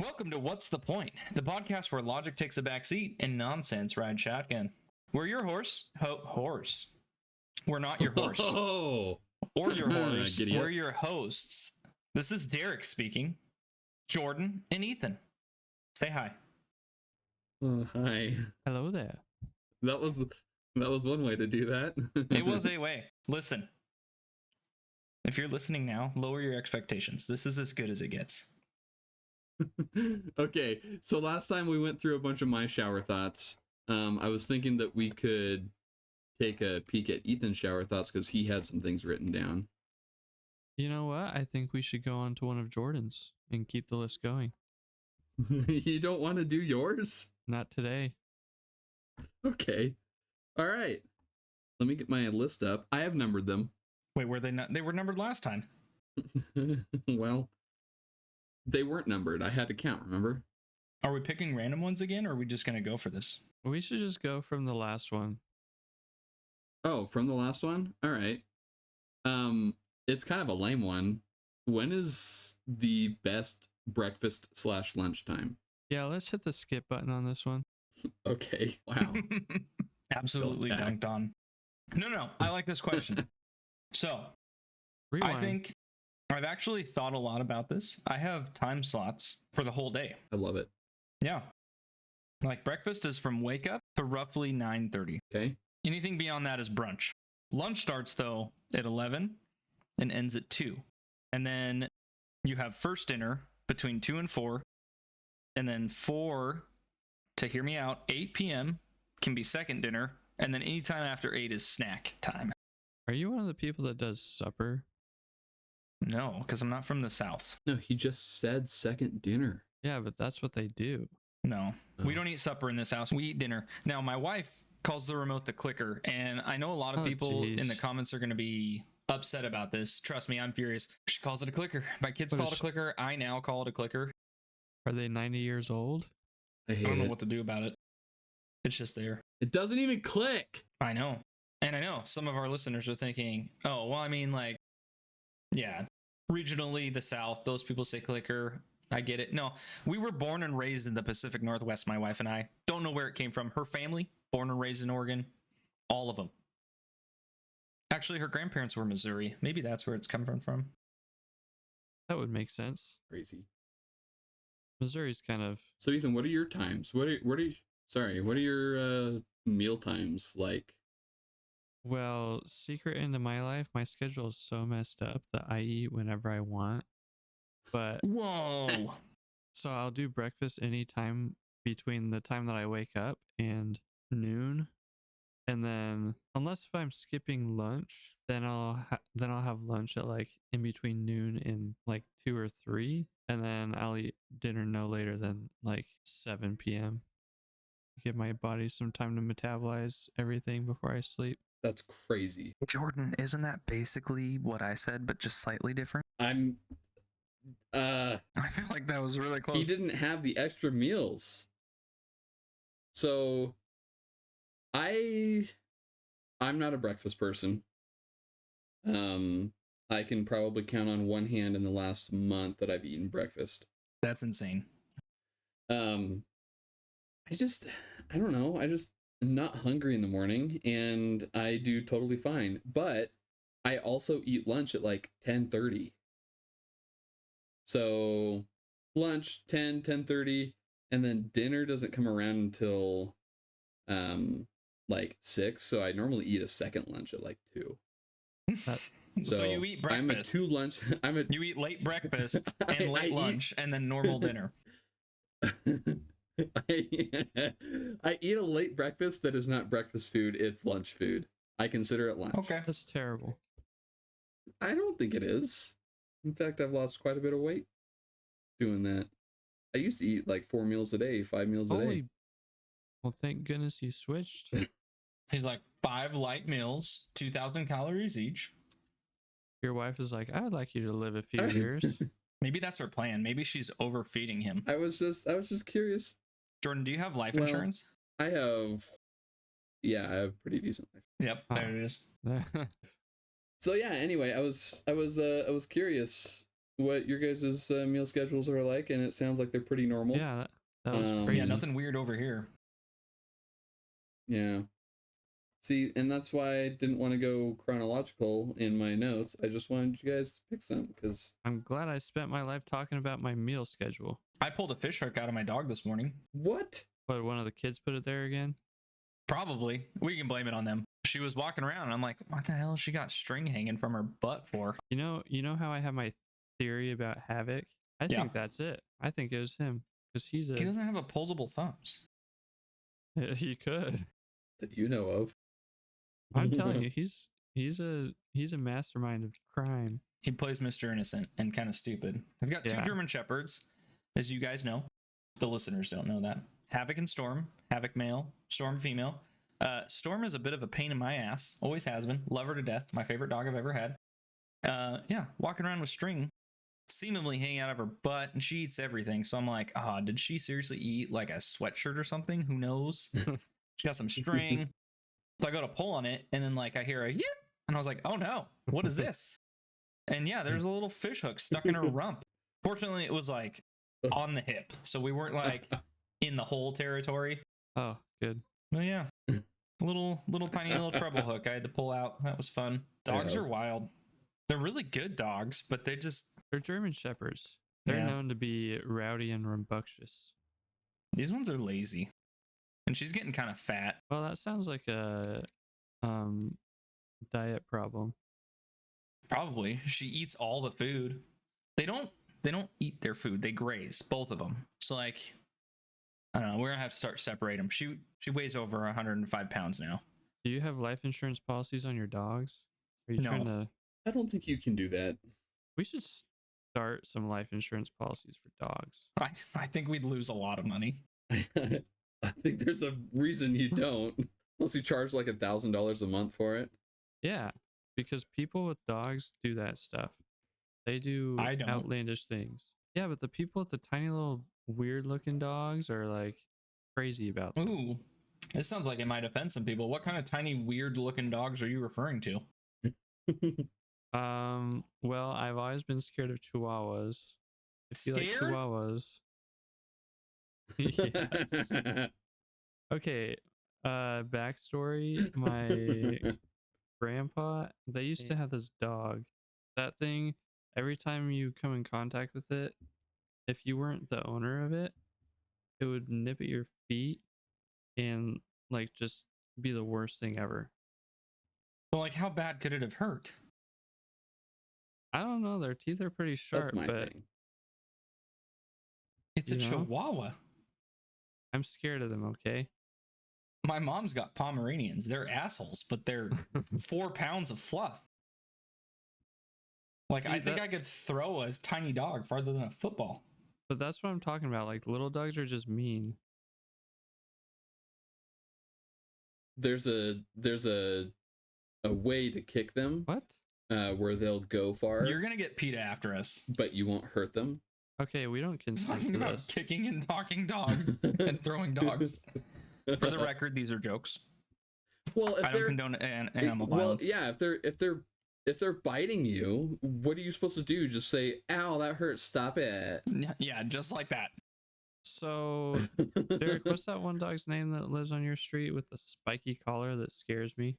Welcome to What's the Point, the podcast where logic takes a backseat and nonsense rides shotgun. We're your horse. We're not your horse. Oh, Or your horse. Giddy up. We're your hosts. This is Derek speaking. Jordan and Ethan. Say hi. oh, hi. Hello there. That was one way to do that. It was a way. Listen. If you're listening now, lower your expectations. This is as good as it gets. Okay, so last time we went through a bunch of my shower thoughts. I was thinking that we could take a peek at Ethan's shower thoughts because he had some things written down. You know what? I think we should go on to one of Jordan's and keep the list going. You don't want to do yours? Not today. Okay. All right. Let me get my list up. I have numbered them. Wait, were they not? They were numbered last time. Well, they weren't numbered. I had to count, remember? Are we picking random ones again, or are we just going to go for this? We should just go from the last one. Oh, from the last one? All right. It's kind of a lame one. When is the best breakfast / lunchtime? Yeah, let's hit the skip button on this one. Okay. Wow. Absolutely Go back. dunked on. No. I like this question. So, Rewind. I think I've actually thought a lot about this. I have time slots for the whole day. I love it. Yeah. Like breakfast is from wake up to roughly 9:30. Okay. Anything beyond that is brunch. Lunch starts though at 11 and ends at 2. And then you have first dinner between 2 and 4. And then 4, to hear me out, 8 p.m. can be second dinner. And then anytime after 8 is snack time. Are you one of the people that does supper? No, because I'm not from the South. No, he just said second dinner. Yeah, but that's what they do. No, we Oh. don't eat supper in this house. We eat dinner. Now, my wife calls the remote the clicker, and I know a lot of Oh, people in the geez. comments are going to be upset about this. Trust me, I'm furious. She calls it a clicker. My kids What call is it a she- clicker. I now call it a clicker. Are they 90 years old? I I hate don't know it. what to do about it. It's just there. It doesn't even click. I know. And I know some of our listeners are thinking, oh, well, I mean, like, yeah, regionally, the South, those people say clicker. I get it. No, we were born and raised in the Pacific Northwest, my wife and I. Don't know where it came from. Her family, born and raised in Oregon, all of them. Actually, her grandparents were Missouri. Maybe that's where it's coming from. That would make sense. Crazy. Missouri's kind of... So Ethan, what are your times? What are your meal times like? Well, secret into my life, my schedule is so messed up that I eat whenever I want. But Whoa. so I'll do breakfast anytime between the time that I wake up and noon. And then unless if I'm skipping lunch, then I'll have lunch at like in between noon and like 2 or 3, and then I'll eat dinner no later than like 7 p.m. Give my body some time to metabolize everything before I sleep. That's crazy. Jordan, isn't that basically what I said, but just slightly different? I'm I feel like that was really close. he didn't have the extra meals. So I'm not a breakfast person. I can probably count on one hand in the last month that I've eaten breakfast. That's insane. I don't know. I'm not hungry in the morning and I do totally fine. But I also eat lunch at like 10:30. So lunch 10:30, and then dinner doesn't come around until like 6. So I normally eat a second lunch at like 2. So you eat I'm a breakfast. 2 lunch. You eat late breakfast I and late eat- lunch and then normal dinner. I eat a late breakfast that is not breakfast food, it's lunch food. I consider it lunch. Okay. That's terrible. I don't think it is. In fact, I've lost quite a bit of weight doing that. I used to eat like 4 meals a day, 5 meals a day. Holy. Well, thank goodness you switched. He's like 5 light meals, 2,000 calories each. Your wife is like, I would like you to live a few years. Maybe that's her plan. Maybe she's overfeeding him. I was just curious. Jordan, do you have life Well, insurance? I have pretty decent life. Yep, there it is. So yeah, anyway, I was curious what your guys' meal schedules are like, and it sounds like they're pretty normal. Yeah, that was Yeah, crazy. Yeah, nothing weird over here. Yeah. See, and that's why I didn't want to go chronological in my notes. I just wanted you guys to pick some because I'm glad I spent my life talking about my meal schedule. I pulled a fish hook out of my dog this morning. what? But one of the kids put it there again. Probably. We can blame it on them. She was walking around and I'm like, what the hell has she got string hanging from her butt for? You know how I have my theory about Havoc? I Yeah. think that's it. I think it was him because he's He a doesn't have opposable thumbs. he could. That you know of. I'm telling you, he's a mastermind of crime. He plays Mr. Innocent and kind of stupid. I've got two Yeah. German Shepherds, as you guys know. The listeners don't know that. Havoc and Storm. Havoc male, Storm female. Storm is a bit of a pain in my ass. Always has been. Love her to death. My favorite dog I've ever had. Yeah, walking around with string seemingly hanging out of her butt, and she eats everything. So I'm like, did she seriously eat like a sweatshirt or something? Who knows? She got some string. So I go to pull on it, and then like I hear a yeah, and I was like, oh no, what is this? And yeah, there's a little fish hook stuck in her rump. Fortunately, it was like on the hip, so we weren't like in the whole territory. Oh, good. But yeah, little tiny little treble hook I had to pull out. That was fun. Dogs Yeah. are wild. They're really good dogs, but they just They're German Shepherds. They're Yeah. known to be rowdy and rambunctious. these ones are lazy. And she's getting kind of fat. Well, that sounds like a diet problem. Probably. She eats all the food. They don't eat their food. They graze, both of them. So like I don't know, we're gonna have to start separate them. She weighs over 105 pounds now. Do you have life insurance policies on your dogs? Are you No. trying to? I don't think you can do that. We should start some life insurance policies for dogs. I think we'd lose a lot of money. I think there's a reason you don't, unless you charge like $1,000 a month for it. Yeah, because people with dogs do that stuff. They do I don't. outlandish things. Yeah, but the people with the tiny little weird looking dogs are like crazy about them. Ooh, this sounds like it might offend some people. What kind of tiny, weird looking dogs are you referring to? Well, I've always been scared of chihuahuas. If you like Scared? chihuahuas. Yes. Okay. Backstory. My grandpa, they used to have this dog. That thing, every time you come in contact with it, if you weren't the owner of it, it would nip at your feet and like just be the worst thing ever. Well, like how bad could it have hurt? I don't know. Their teeth are pretty sharp, That's my but thing. It's a You know? Chihuahua. I'm scared of them, okay? My mom's got Pomeranians. They're assholes, but they're 4 pounds of fluff. Like, See, I think that- I could throw a tiny dog farther than a football. But that's what I'm talking about. Like, little dogs are just mean. There's a way to kick them What? where they'll go far, You're gonna get PETA after us. but you won't hurt them. Okay, we don't consent Talking to about this. kicking and talking dogs and throwing dogs. For the record, these are jokes. Well, if I don't they're condone animal well, violence. yeah, if they're biting you, what are you supposed to do? Just say, "Ow, that hurts. Stop it." Yeah, just like that. So, Derek, what's that one dog's name that lives on your street with the spiky collar that scares me?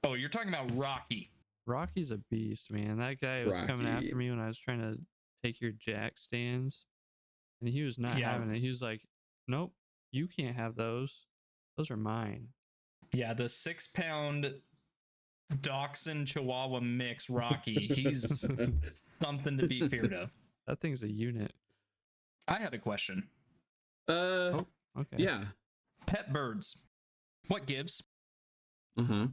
Oh, you're talking about Rocky. Rocky's a beast, man. That guy was coming Rocky. after me when I was trying to take your jack stands, and he was not Yeah. having it. He was like, "Nope, you can't have those. Those are mine." Yeah, the 6-pound Dachshund Chihuahua mix, Rocky. He's something to be feared of. That thing's a unit. I had a question. Okay. Yeah. Pet birds. What gives? Uh-huh.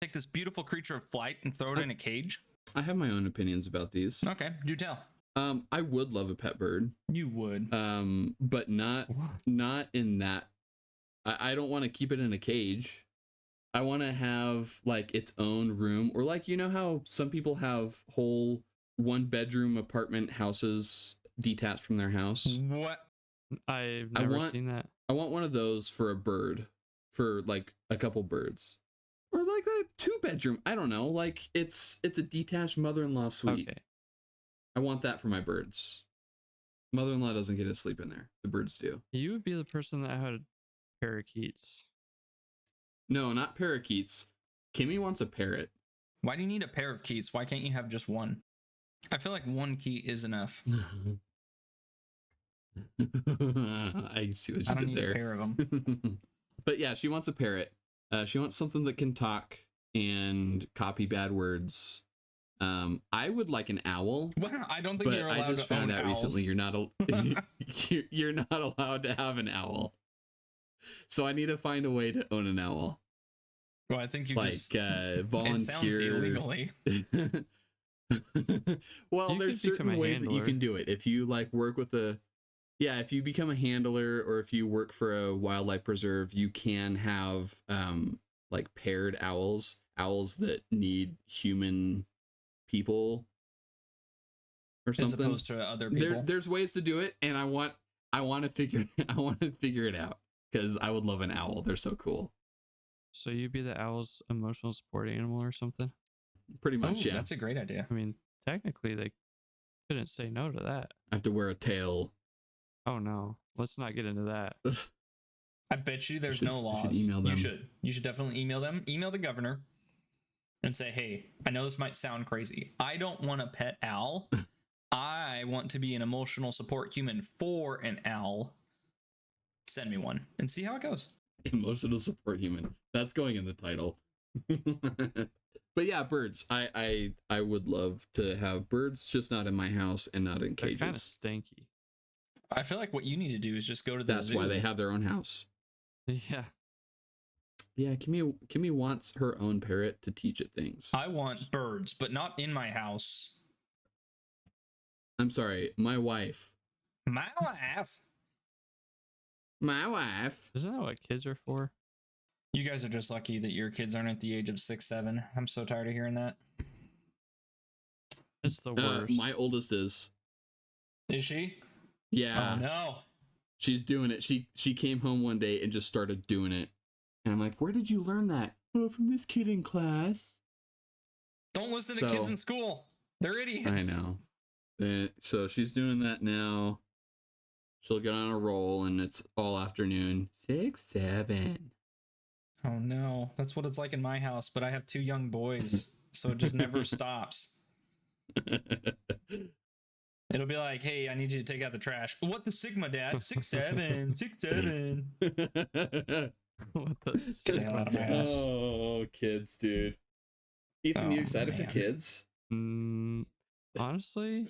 Take this beautiful creature of flight and throw it in a cage? I have my own opinions about these. Okay, do tell. I would love a pet bird. You would. But not in that. I don't want to keep it in a cage. I want to have like its own room, or like, you know how some people have whole 1-bedroom apartment houses detached from their house. What? I've I never want- seen that. I want one of those for a bird, for like a couple birds, or like a 2-bedroom. I don't know. Like it's a detached mother-in-law suite. Okay. I want that for my birds. Mother-in-law doesn't get to sleep in there. The birds do. You would be the person that had parakeets. No, not parakeets. Kimmy wants a parrot. Why do you need a pair of keys? Why can't you have just one? I feel like one key is enough. I see what I you don't did need there. a pair of them. But yeah, she wants a parrot. She wants something that can talk and copy bad words. I would like an owl, Well, I don't think but you're allowed I just to found own out owls. recently you're not allowed to have an owl. So I need to find a way to own an owl. Well, I think you Like just volunteer. It sounds illegally. Well, You there's could become certain a ways that you handler. can do it. If you like work with if you become a handler or if you work for a wildlife preserve, you can have like paired owls that need human people or As something. opposed to other people. There's ways to do it, and I want to figure it out because I would love an owl. They're so cool. So you'd be the owl's emotional support animal or something? Pretty Oh, much, yeah. that's a great idea. I mean, technically, they couldn't say no to that. I have to wear a tail. Oh, no. Let's not get into that. I bet you there's should- no I laws. should email them. You should definitely email them. Email the governor and say, hey, I know this might sound crazy. I don't want a pet owl. I want to be an emotional support human for an owl. Send me one and see how it goes. Emotional support human. That's going in the title. But yeah, birds. I would love to have birds, just not in my house and not in They're kind of cages. stanky. I feel like what you need to do is just go to the That's zoo. why they have their own house. Yeah. Yeah, Kimmy wants her own parrot to teach it things. I want birds, but not in my house. I'm sorry, my wife. My wife. My wife. Isn't that what kids are for? You guys are just lucky that your kids aren't at the age of 6, 7. I'm so tired of hearing that. It's the worst. My oldest is. Is she? Yeah. Oh no. She's doing it. She came home one day and just started doing it. And I'm like, where did you learn that? Oh, from this kid in class. Don't listen to So- kids in school. They're idiots. I know. So she's doing that now. She'll get on a roll and it's all afternoon. 6, 7. Oh no. That's what it's like in my house, but I have 2 young boys, so it just never stops. It'll be like, hey, I need you to take out the trash. What the Sigma, Dad? 6, 7, 6, 7. what the Get the hell out of my sick- house. Oh, kids, dude. Ethan, you Oh, excited for man. kids? Honestly,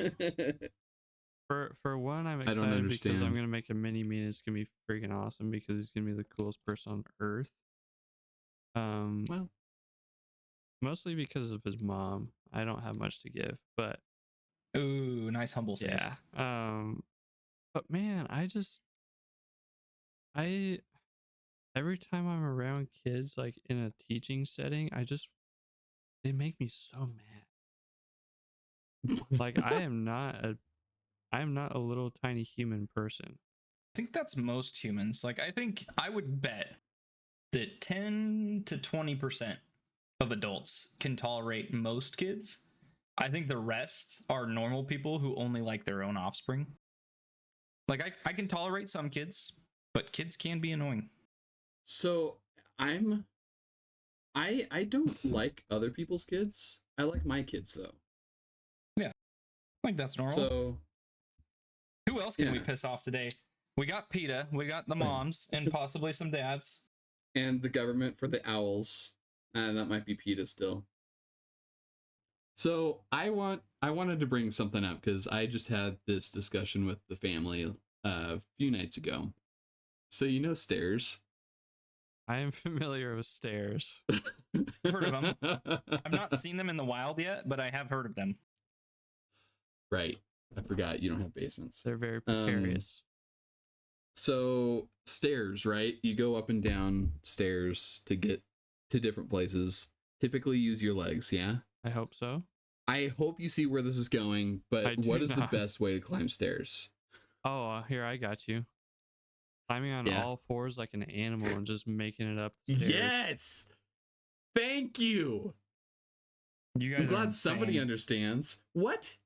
for one, I'm I don't excited because understand. I'm gonna make a mini me and it's gonna be freaking awesome because he's gonna be the coolest person on earth. Well, Mostly because of his mom. I don't have much to give, but Ooh, nice humble save. yeah. But man, every time I'm around kids, like in a teaching setting, they make me so mad. Like I am not a little tiny human person. I think that's most humans. Like, I think I would bet that 10 to 20% of adults can tolerate most kids. I think the rest are normal people who only like their own offspring. Like, I can tolerate some kids, but kids can be annoying. so I don't like other people's kids. I like my kids though. Like, that's normal. So Who else can we yeah. piss off today? We got PETA, we got the moms, and possibly some dads. and the government for the owls. That might be PETA still. So I wanted to bring something up because I just had this discussion with the family a few nights ago. So you know stairs. I am familiar with stairs. Heard of them. I've not seen them in the wild yet, but I have heard of them. Right. I forgot you don't have basements. They're very precarious. So stairs, right? You go up and down stairs to get to different places. Typically use your legs, yeah? I hope so. I hope you see where this is going, I but do what is not. the best way to climb stairs? Oh, here I got you. Climbing on Yeah. all fours like an animal and just making it up the stairs. Yes! Thank you! You guys I'm are glad somebody insane. understands. What?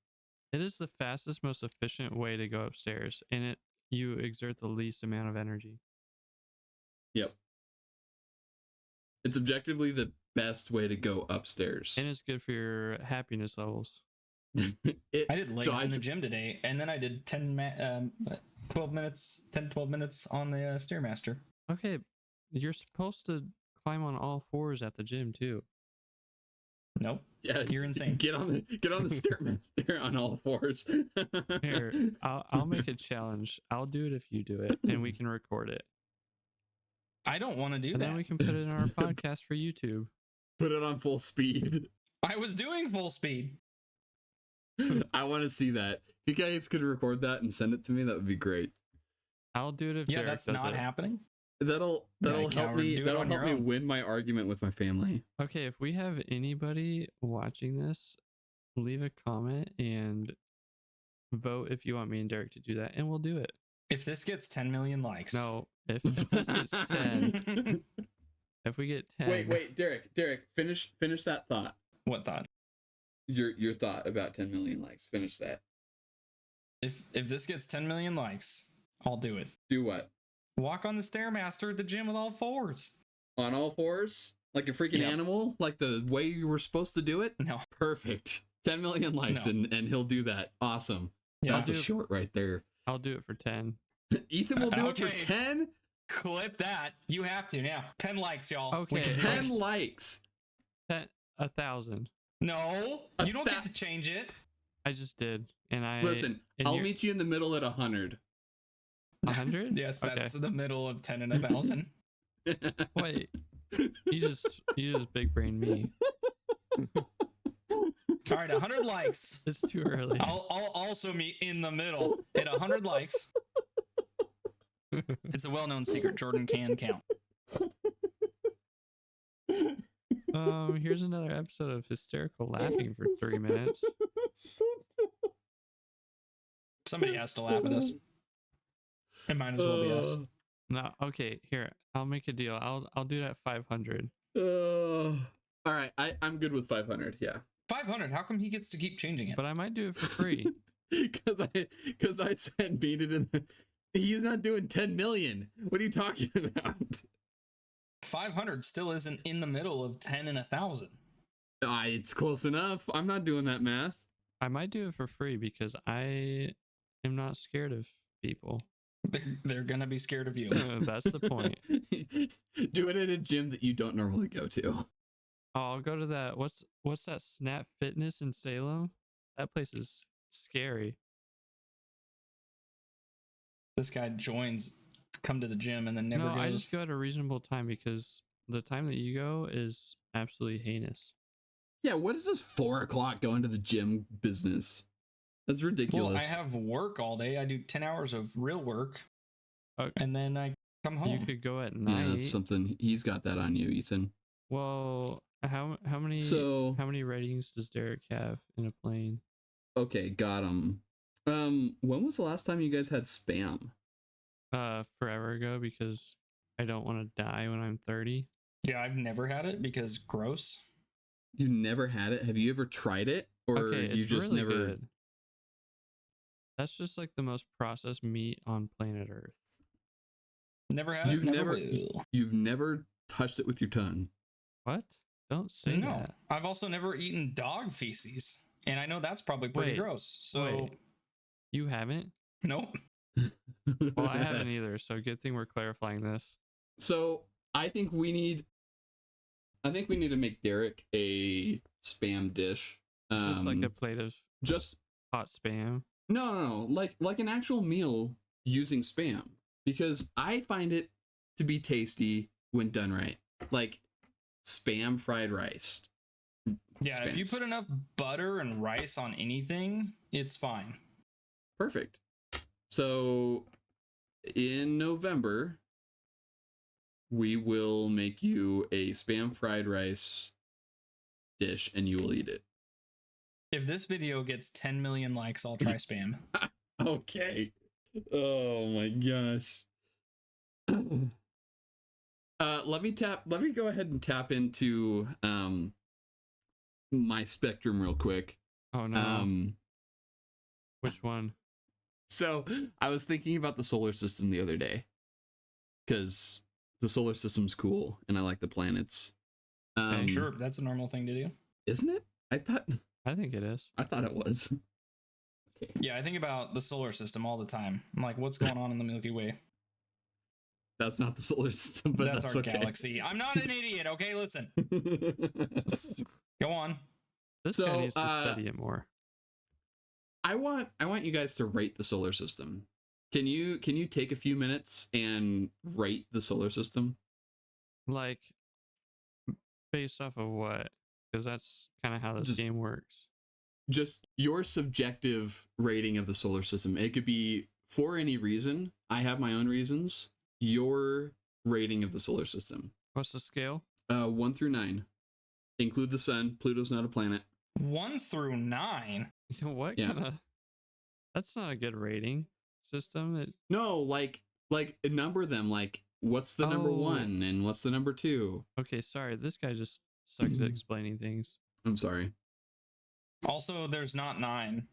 It is the fastest, most efficient way to go upstairs, and you exert the least amount of energy. Yep. It's objectively the best way to go upstairs. And it's good for your happiness levels. I did legs in the gym today, and then I did 12 minutes on the Stairmaster. Okay, you're supposed to climb on all fours at the gym too. Nope. Yeah, You're insane. Get on the Stairmaster on all fours. Here, I'll make a challenge. I'll do it if you do it, and we can record it. I don't want to do And that. then we can put it in our podcast for YouTube. Put it on full speed. I was doing full speed. I want to see that. If you guys could record that and send it to me, that would be great. I'll do it if Yeah, Derek that's does not it. happening. That'll help coward, me. do it That'll on help your me own. win my argument with my family. Okay, if we have anybody watching this, leave a comment and vote if you want me and Derek to do that, and we'll do it. If this gets 10 million likes. No, if this gets 10, if we get 10. Wait, Derek, finish that thought. What thought? Your thought about 10 million likes. Finish that. If this gets 10 million likes, I'll do it. Do what? Walk on the Stairmaster at the gym with all fours. On all fours? Like a freaking Yep. animal? Like the way you were supposed to do it? No. Perfect. 10 million likes No. and he'll do that. Awesome. Yeah, That's a dude. short right there. I'll do it for 10. Ethan will do it Okay. for 10? clip that. You have to now. 10 likes, y'all. Okay. We can 10 push. likes. 1,000. No, you don't get to change it. I just did, and I Listen, and I'll you're- meet you in the middle at 100. 100. Yes, that's Okay. the middle of 10 and 1,000. Wait, you just big brain me. All right, 100 likes. It's too early. I'll also meet in the middle at 100 likes. It's a well-known secret. Jordan can count. Here's another episode of hysterical laughing for 3 minutes. Somebody has to laugh at us. It might as well be us. No, okay, here, I'll make a deal. I'll do that 500. All right, I'm good with 500. Yeah, 500. How come he gets to keep changing it? But I might do it for free. because I said beat it in. He's not doing 10 million. What are you talking about? 500 still isn't in the middle of 10 and 1,000. It's close enough. I'm not doing that math. I might do it for free because I am not scared of people. They're gonna be scared of you. That's the point. Do it at a gym that you don't normally go to. Oh, I'll go to that. What's that Snap Fitness in Salem? That place is scary. This guy joins, come to the gym, and then never No, goes. I just go at a reasonable time because the time that you go is absolutely heinous. Yeah, what is this 4 o'clock going to the gym business? That's ridiculous. Well, I have work all day. I do 10 hours of real work, Okay. and then I come home. You could go at Yeah, night. that's something. He's got that on you, Ethan. Well, how many ratings does Derek have in a plane? Okay, got him. When was the last time you guys had spam? Forever ago, because I don't want to die when I'm 30. Yeah, I've never had it because gross. You never had it? Have you ever tried it? Or Okay, you it's just really never good. That's just like the most processed meat on planet Earth. Never had You've it. never- will. you've never touched it with your tongue? What? Don't say No, that. I've also never eaten dog feces, and I know that's probably pretty Wait, gross. So, wait. You haven't? nope. Well, I haven't either. So good thing we're clarifying this. So I think we need to make Derek a spam dish. Just like a plate of just hot spam. no, like an actual meal using spam, because I find it to be tasty when done right. Like spam fried rice. Yeah, if you Spams. put enough butter and rice on anything, it's fine. Perfect. So in November, we will make you a spam fried rice dish and you will eat it. If this video gets 10 million likes, I'll try spam. Okay. Oh my gosh. Let me go ahead and tap into my Spectrum real quick. Oh no. Which one? So I was thinking about the solar system the other day because the solar system's cool and I like the planets. Sure, that's a normal thing to do. Isn't it? I think it is. thought it was. Okay. Yeah, I think about the solar system all the time. I'm like, what's going on in the Milky Way? That's not the solar system, but That's that's our okay. galaxy. I'm not an idiot, okay? Listen. Go on. This So, guy needs to study it more. I want you guys to rate the solar system. Can you take a few minutes and rate the solar system? Like, based off of what? Because that's kind of how this Just- game works. Just your subjective rating of the solar system. It could be for any reason. I have my own reasons. Your rating of the solar system. What's the scale? 1 through 9. Include the sun. Pluto's not a planet. 1 through 9. What Yeah. kind of? That's not a good rating system. No, like number them. Like what's the number Oh. 1 and what's the number 2? Okay, sorry. This guy just sucks at explaining things. I'm sorry. Also, there's not 9.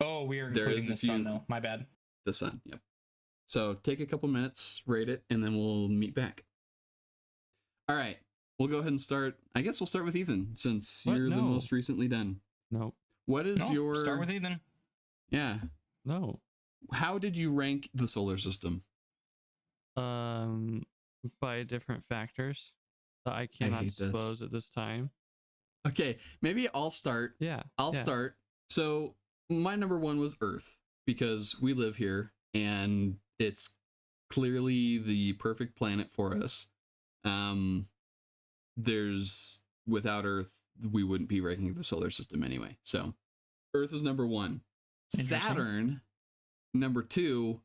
Oh, we are There including is the a few- sun, though. My bad. The sun. Yep. So take a couple minutes, rate it, and then we'll meet back. All right. We'll go ahead and start. I guess we'll start with Ethan since What? you're the No. most recently done. Nope. What is No, your start with Ethan. Yeah. No. How did you rank the solar system? By different factors that I cannot hate this. disclose at this time. Okay, maybe I'll start. Yeah. I'll yeah. start. So my number 1 was Earth because we live here and it's clearly the perfect planet for us. There's without Earth, we wouldn't be ranking the solar system anyway. So Earth is number 1. Interesting. Saturn, number 2,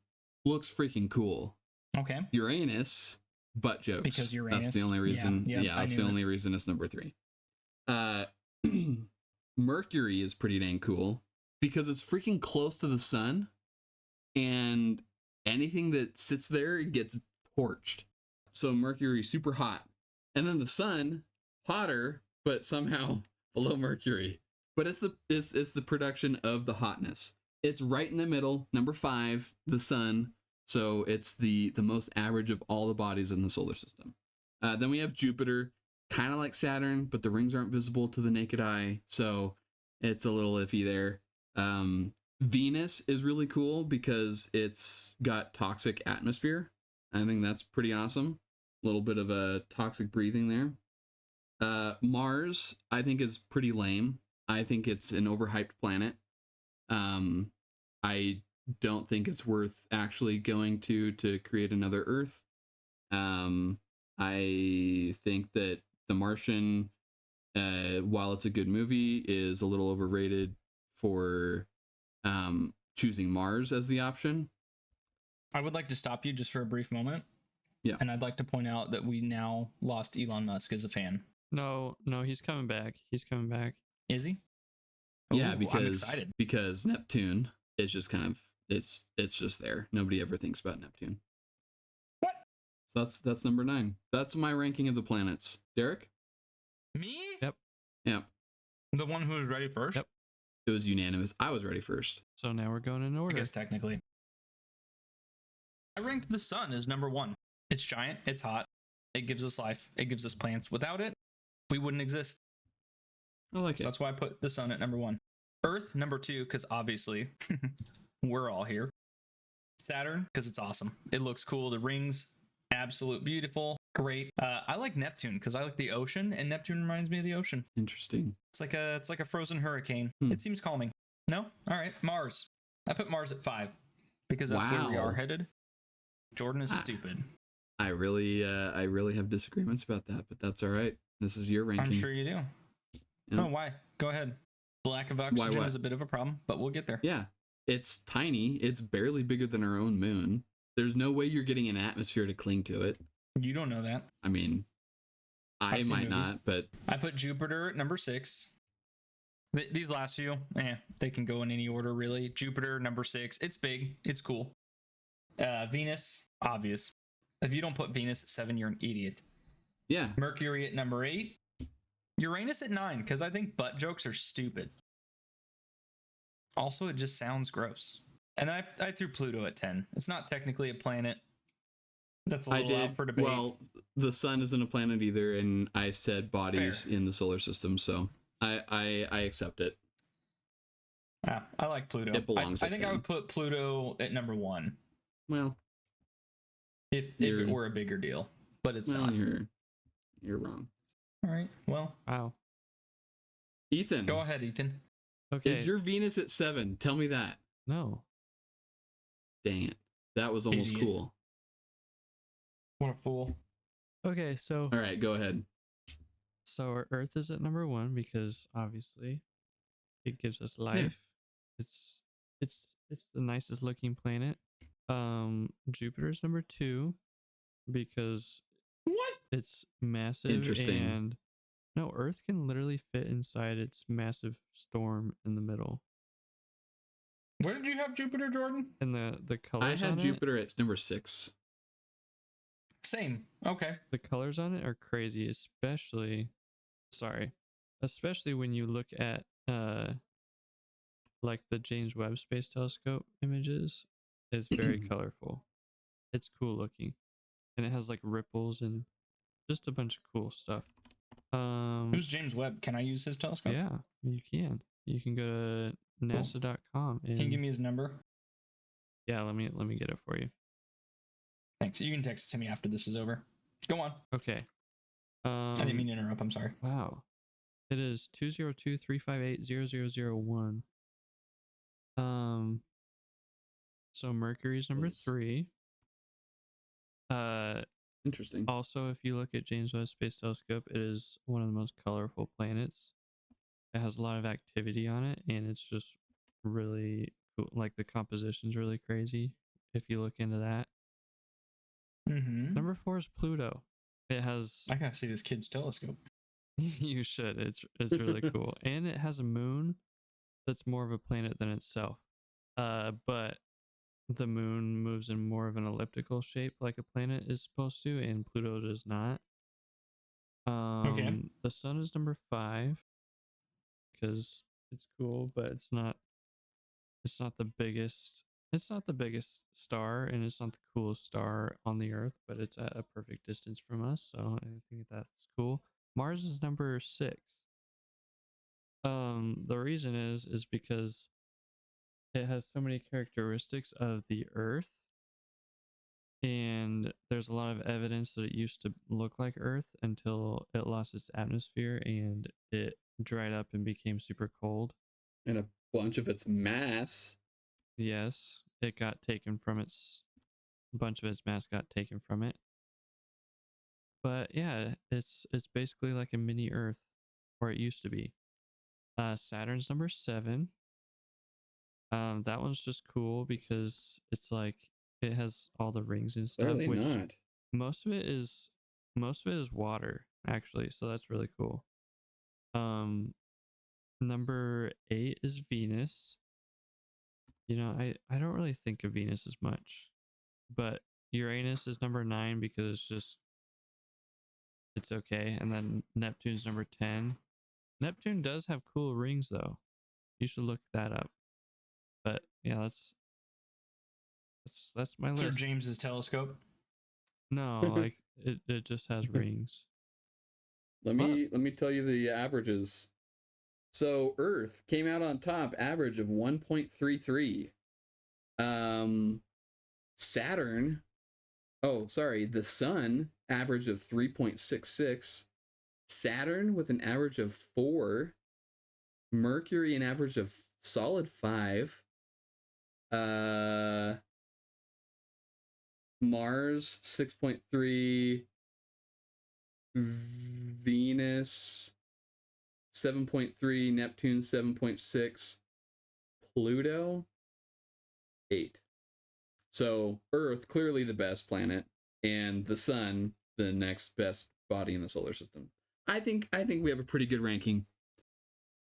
looks freaking cool. Okay. Uranus, butt jokes. Because Uranus. That's the only reason. Yeah, Yeah, I that's knew the that. only reason it's number 3. Mercury is pretty dang cool because it's freaking close to the sun, and anything that sits there gets torched. So Mercury super hot, and then the sun hotter, but somehow below Mercury. But it's the production of the hotness. It's right in the middle, number 5, the sun. So it's the most average of all the bodies in the solar system. Then we have Jupiter, kind of like Saturn, but the rings aren't visible to the naked eye, so it's a little iffy there. Venus is really cool because it's got toxic atmosphere. I think that's pretty awesome. A little bit of a toxic breathing there. Mars, I think, is pretty lame. I think it's an overhyped planet. I don't think it's worth actually going to create another Earth. I think that The Martian, while it's a good movie, is a little overrated for choosing Mars as the option. I would like to stop you just for a brief moment. Yeah. And I'd like to point out that we now lost Elon Musk as a fan. No, he's coming back. He's coming back. Is he? Yeah, Ooh, I'm because excited. Neptune is just kind of it's just there. Nobody ever thinks about Neptune. What? So that's number 9. That's my ranking of the planets. Derek? Me? Yep. Yeah. The one who was ready first? Yep. It was unanimous. I was ready first. So now we're going in I order. guess technically. I ranked the sun as number 1. It's giant. It's hot. It gives us life. It gives us plants. Without it, we wouldn't exist. I like So it. that's why I put the sun at number 1. Earth, number 2, because obviously we're all here. Saturn, because it's awesome. It looks cool. The rings, absolute beautiful. Great. I like Neptune because I like the ocean, and Neptune reminds me of the ocean. Interesting. It's like a frozen hurricane. Hmm. It seems calming. No? All right. Mars. I put Mars at 5 because that's where we Wow. are headed. Jordan is Ah. stupid. I really have disagreements about that, but that's all right. This is your ranking. I'm sure you do. Yeah. Oh, why? Go ahead. The lack of oxygen what? is a bit of a problem, but we'll get there. Yeah. It's tiny. It's barely bigger than our own moon. There's no way you're getting an atmosphere to cling to it. You don't know that. I mean, I I've seen might movies. not, but I put Jupiter at number 6. These last few, they can go in any order, really. Jupiter, number 6. It's big. It's cool. Venus, obvious. If you don't put Venus at 7, you're an idiot. yeah. Mercury at number 8. Uranus at 9, because I think butt jokes are stupid. Also, it just sounds gross. And then I threw Pluto at 10. It's not technically a planet. That's a I little did. out for debate. Well, the sun isn't a planet either, and I said bodies Fair. in the solar system, so I accept it. Yeah, I like Pluto. It belongs I at think I 10. would put Pluto at number 1 Well, if it were a bigger deal, but it's not. You're wrong. All right. Well, Wow. Ethan, go ahead, Ethan. Okay. is your Venus at 7? Tell me that. No. Dang it. That was almost Idiot. cool. What a fool. Okay, so All right, go ahead. our Earth is at number 1 because obviously it gives us life. It's the nicest looking planet. Jupiter's number 2 because What? it's massive. Interesting. And no, Earth can literally fit inside its massive storm in the middle. Where did you have Jupiter, Jordan? And the I colors had on Jupiter at number 6. Same. Okay. the colors on it are crazy, especially when you look at like the James Webb Space Telescope images. It's very colorful. It's cool looking. And it has like ripples and just a bunch of cool stuff. Who's James Webb? Can I use his telescope? Yeah, you can. You can go to nasa.com and Can you give me his number? yeah, let me get it for you. Thanks. You can text it to me after this is over. Go on. Okay. I didn't mean to interrupt. I'm sorry. Wow. It is 202-358-0001. So Mercury's number Close. 3. Interesting. Also, if you look at James Webb Space Telescope, it is one of the most colorful planets. It has a lot of activity on it, and it's just really cool. Like the composition's really crazy if you look into that. Mm-hmm. Number 4 is Pluto. It has I gotta see this kid's telescope. you should. It's really cool. And it has a moon that's more of a planet than itself. But the moon moves in more of an elliptical shape like a planet is supposed to, and Pluto does not. The sun is number 5 because it's cool, but it's not the biggest. It's not the biggest star, and it's not the coolest star on the Earth, but it's at a perfect distance from us, so I think that's cool. Mars is number 6. The reason is because it has so many characteristics of the Earth, and there's a lot of evidence that it used to look like Earth until it lost its atmosphere and it dried up and became super cold. And a bunch of its mass. Yes, it got taken from a bunch of its mass got taken from it. But yeah, it's basically like a mini Earth, or it used to be. Saturn's number 7. That one's just cool because it's like it has all the rings and stuff. Clearly Which not. most of it is water actually, so that's really cool. Number 8 is Venus. You know, I don't really think of Venus as much, but Uranus is number 9 because it's okay. And then Neptune's number 10. Neptune does have cool rings though. You should look that up. But yeah, that's my Sir list. James's telescope. No, like it just has rings. Let me tell you the averages. So Earth came out on top, average of 1.33. Saturn, the Sun, average of 3.66. Saturn with an average of 4. Mercury, an average of solid 5. Mars 6.3. Venus 7.3, Neptune 7.6, Pluto 8. So Earth clearly the best planet, and the Sun the next best body in the solar system. I think we have a pretty good ranking.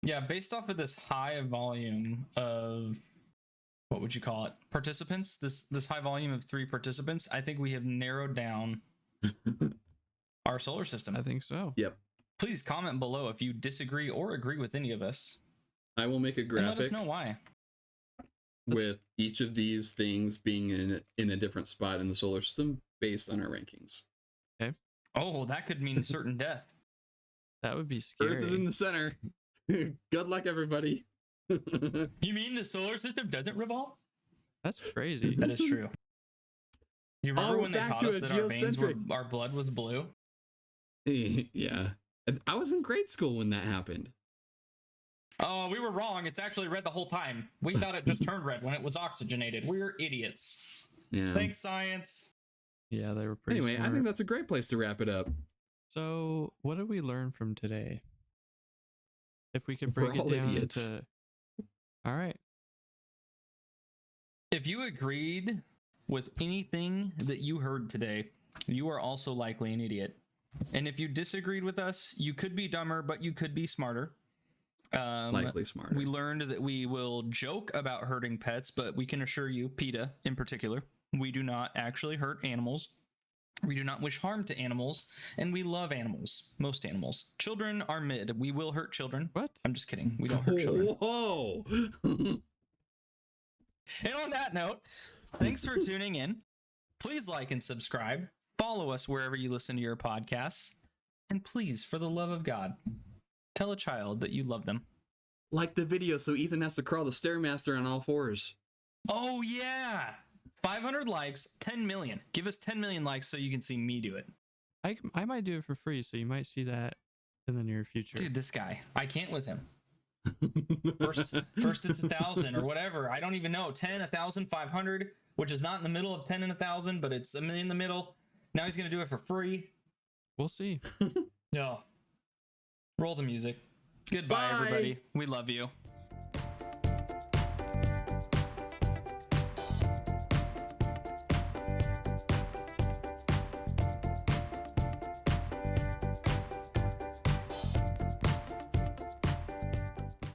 Yeah, based off of this high volume of, what would you call it, participants, this high volume of 3 participants, I think we have narrowed down our solar system. I think so. Yep. Please comment below if you disagree or agree with any of us. I will make a And graphic. let us know why. with each of these things being in a different spot in the solar system based on our rankings. Oh, that could mean certain death. That would be Earth is in scary. the center. Good luck, everybody. You mean the solar system doesn't revolve? That's crazy. That is true. You remember Oh, when they back taught to us a that our veins were, geocentric. our blood was blue? Yeah. I was in grade school when that happened. Oh, we were wrong. It's actually red the whole time. We thought it just turned red when it was oxygenated. We're idiots. Yeah. Thanks, science. Yeah, they were pretty Anyway, I smart. think that's a great place to wrap it up. So, what did we learn from today? If we could We're break it all down idiots. into. All right. If you agreed with anything that you heard today, you are also likely an idiot. And if you disagreed with us, you could be dumber, but you could be smarter. Likely smarter. We learned that we will joke about hurting pets, but we can assure you, PETA in particular, we do not actually hurt animals. We do not wish harm to animals, and we love animals. Most animals. Children are mid. We will hurt children. What? I'm just kidding. We don't hurt children. Whoa! And on that note, thanks for tuning in. Please like and subscribe. Follow us wherever you listen to your podcasts. And please, for the love of God, tell a child that you love them. Like the video so Ethan has to crawl the Stairmaster on all fours. Oh, yeah. 500 likes, 10 million. Give us 10 million likes so you can see me do it. I might do it for free, so you might see that in the near future. Dude, this guy. I can't with him. First it's 1,000 or whatever. I don't even know. 10, 1,000, 500, which is not in the middle of 10 and 1,000, but it's in the middle. Now he's going to do it for free. We'll see. No. Roll the music. Goodbye, Bye. everybody. We love you.